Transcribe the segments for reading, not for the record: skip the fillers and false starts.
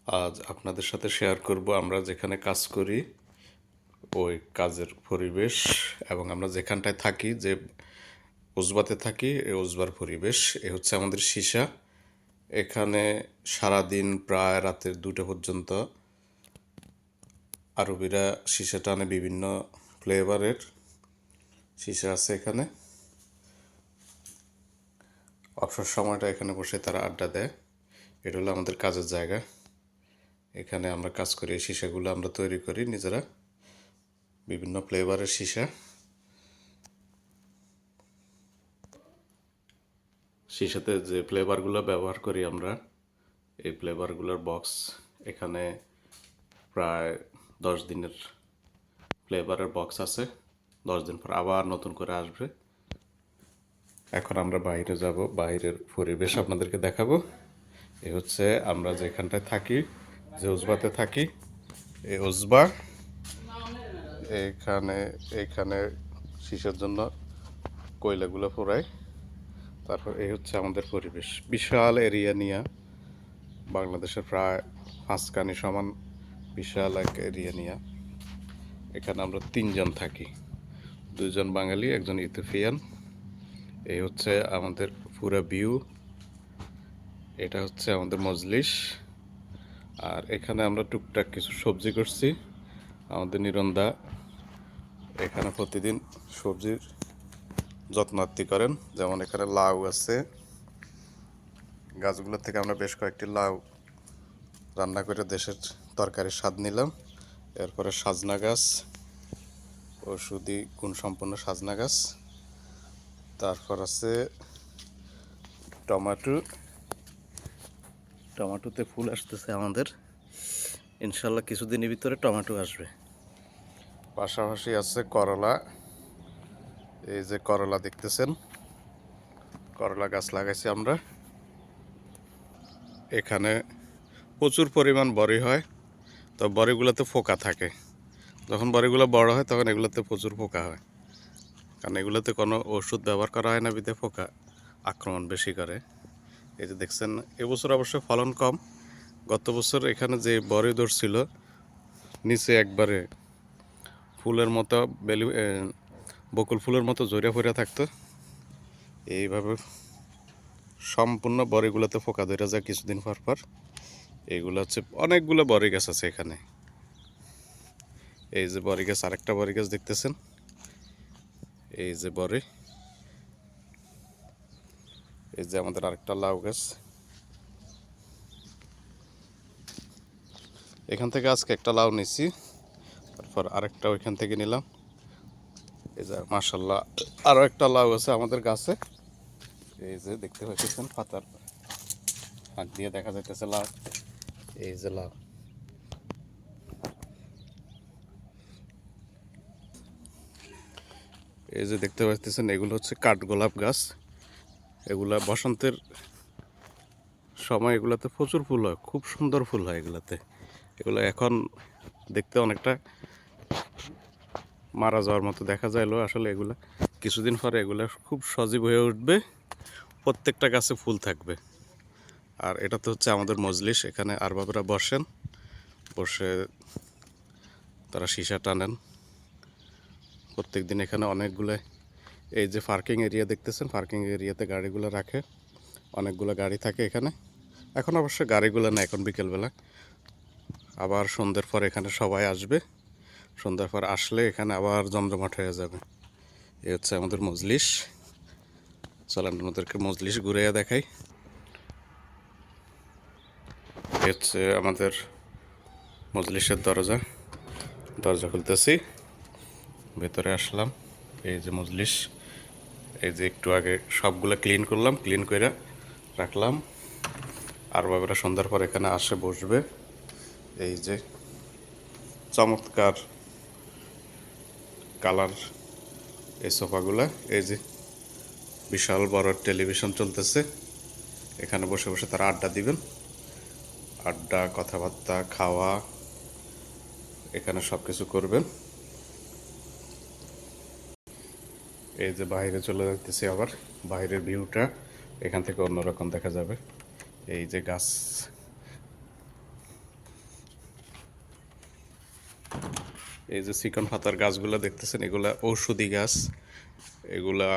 আজ আপনাদের সাথে শেয়ার করব আমরা যেখানে কাজ করি ওই কাজের পরিবেশ এবং আমরা যেখানটায় থাকি যে উজবাতে থাকি এই উজবার পরিবেশ এ হচ্ছে আমাদের সীসা। এখানে সারাদিন প্রায় রাতের 2টা পর্যন্ত আরবিরা সীসা টানে। বিভিন্ন ফ্লেভারের সীসা আছে এখানে। অবসর সময়টা এখানে বসে তারা আড্ডা দেয়। এটা হলো আমাদের কাজের জায়গা। এখানে আমরা কাজ করি, এই সীসাগুলো আমরা তৈরি করি নিজেরা, বিভিন্ন ফ্লেভারের সীসা। সীসাতে যে ফ্লেভারগুলো ব্যবহার করি আমরা, এই ফ্লেভারগুলোর বক্স এখানে প্রায় 10 দিনের ফ্লেভারের বক্স আছে। 10 দিন পর আবার নতুন করে আসবে। এখন আমরা বাইরে যাব, বাইরের পরিবেশ আপনাদেরকে দেখাবো। এ হচ্ছে আমরা যেখানটায় থাকি, যে উজবাতে থাকি, এই উজবা। এইখানে এইখানে সীসার জন্য কয়লাগুলো পোড়ায়। তারপর এই হচ্ছে আমাদের পরিবেশ, বিশাল এরিয়া নিয়ে, বাংলাদেশের প্রায় 5 কানি সমান বিশাল এক এরিয়া নিয়ে। এখানে আমরা 3জন থাকি, 2জন বাঙালি, একজন ইথিওপিয়ান। এই হচ্ছে আমাদের পুরো ভিউ। এটা হচ্ছে আমাদের মজলিস। আর এখানে আমরা টুকটাক কিছু সবজি করছি। আমাদের নিরন্দা এখানে প্রতিদিন সবজির যত্নার্থী করেন। যেমন এখানে লাউ আছে, গাছগুলো থেকে আমরা বেশ কয়েকটি লাউ রান্না করে দেশের তরকারির স্বাদ নিলাম। এরপরে সাজনা গাছ, ঔষধি গুণসম্পন্ন সাজনা গাছ। তারপর আছে টমেটো, টমেটোতে ফুল আসতেছে আমাদের। ইনশাল্লাহ কিছুদিনের ভিতরে টমেটো আসবে। পাশাপাশি আছে করলা। এই যে করলা দেখতেছেন, করলা গাছ লাগাইছি আমরা। এখানে প্রচুর পরিমাণ বড়ি হয়, তো বড়িগুলোতে পোকা থাকে। যখন বড়িগুলো বড় হয় তখন এগুলোতে প্রচুর পোকা হয়, কারণ এগুলোতে কোনো ওষুধ ব্যবহার করা হয় না, বিধে পোকা আক্রমণ বেশি করে। এই যে দেখছেন, এবছর অবশ্য ফলন কম। গত বছর এখানে যে বড়ি ধরছিল, নিচে একবারে ফুলের মতো বকুল ফুলের মতো জড়িয়ে পড়ে থাকতো। এইভাবে সম্পূর্ণ বড়িগুলোতে পোকা ধরে যায় কিছুদিন পর পর। এইগুলো হচ্ছে অনেকগুলো বড়ি গাছ আছে এখানে। এই যে বড়ি গাছ, আরেকটা বড়ি গাছ দেখতেছেন, এই যে বড়ি। এই যে আমাদের আরেকটা লাউ গাছ। এখান থেকে আজকে একটা লাউ নিছি, তারপর আরেকটা ওইখান থেকে নিলাম। এই যে মাশাল্লাহ আরও একটা লাউ আছে আমাদের গাছে। এই যে দেখতে পাচ্ছেন, পাতার ফাঁক দিয়ে দেখা যাইতেছে লাউ। এই যে লাউ, এই যে দেখতে পাচ্ছেন, এগুলো হচ্ছে কাঠগোলাপ গাছ। এগুলা বসন্তের সময় এগুলাতে প্রচুর ফুল হয়, খুব সুন্দর ফুল হয় এগুলাতে। এগুলো এখন দেখতে অনেকটা মারা যাওয়ার মতো দেখা যাইলো, আসলে এগুলা কিছুদিন পরে এগুলা খুব সজীব হয়ে উঠবে, প্রত্যেকটা গাছে ফুল থাকবে। আর এটা তো হচ্ছে আমাদের মজলিস। এখানে আরবাবরা বসেন, বসে তারা সীসা টানেন প্রত্যেক দিন। এখানে অনেকগুলো, এই যে পার্কিং এরিয়া দেখতেছেন, পার্কিং এরিয়াতে গাড়িগুলো রাখে, অনেকগুলো গাড়ি থাকে এখানে। এখন অবশ্য গাড়িগুলো না, এখন বিকেলবেলা। আবার সন্ধ্যের পর এখানে সবাই আসবে, সন্ধ্যার পর আসলে এখানে আবার জমজমাট হয়ে যাবে। এই হচ্ছে আমাদের মজলিস। চলেন আমাদেরকে মজলিস ঘুরে দেখাই। এই হচ্ছে আমাদের মজলিসের দরজা। দরজা খুলতেছি, ভেতরে আসলাম। এই যে মজলিস, এই যে একটু আগে সবগুলো ক্লিন করলাম, ক্লিন করে রাখলাম। আর বাবারা সন্ধ্যার পর এখানে আসে বসবে। এই যে চমৎকার কালার এই সোফাগুলা। এই যে বিশাল বড় টেলিভিশন চলতেছে, এখানে বসে বসে তারা আড্ডা দিবেন। আড্ডা, কথাবার্তা, খাওয়া, এখানে সব কিছু করবেন। এই যে বাইরে চলে যাইতেছি, আবার বাইরের ভিউটা এখান থেকে অন্যরকম দেখা যাবে। এই যে গাছ, এই যে চিকন পাতার গাছগুলো দেখতেছেন, এগুলা ঔষধি গাছ। এগুলা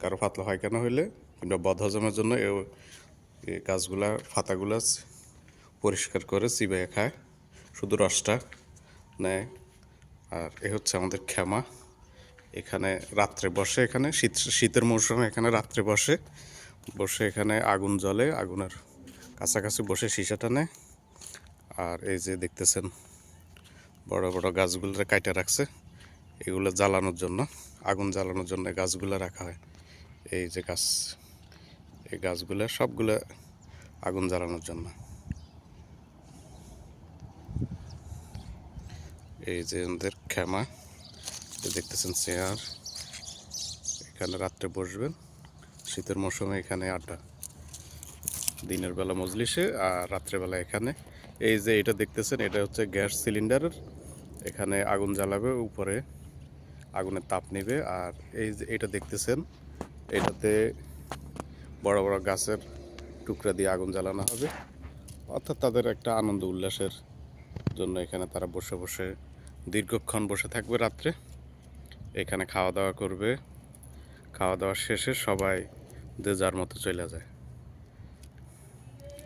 কারো পাতলা পায়খানা হইলে কিংবা বদহজমের জন্য এই গাছগুলা পাতাগুলা পরিষ্কার করে চিবাইয়া খায়, শুধু রসটা নেয়। আর এ হচ্ছে আমাদের খেমা। এখানে রাত্রে বসে, এখানে শীতের মৌসুমে এখানে রাত্রে বসে এখানে আগুন জ্বলে, আগুনের কাছাকাছি বসে সীসা টানে। আর এই যে দেখতেছেন বড় বড় গাছগুলো কাইটা রাখছে, এগুলো জ্বালানোর জন্য, আগুন জ্বালানোর জন্য গাছগুলো রাখা হয়। এই যে গাছ, এই গাছগুলো সবগুলো আগুন জ্বালানোর জন্য। এই যে আমাদের খেমা, দেখতেছেন চেয়ার, এখানে রাত্রে বসবেন। শীতের মৌসুমে এখানে আড্ডা, দিনের বেলা মজলিসে আর রাত্রেবেলা এখানে। এই যে এটা দেখতেছেন, এটা হচ্ছে গ্যাস সিলিন্ডারের, এখানে আগুন জ্বালাবে, উপরে আগুনের তাপ নেবে। আর এই যে এটা দেখতেছেন, এটাতে বড় বড় গাছের টুকরা দিয়ে আগুন জ্বালানো হবে, অর্থাৎ তাদের একটা আনন্দ উল্লাসের জন্য এখানে তারা বসে বসে দীর্ঘক্ষণ বসে থাকবে রাত্রে। এখানে খাওয়া দাওয়া করবে, খাওয়া দাওয়া শেষে সবাই যে যার মতো চলে যায়।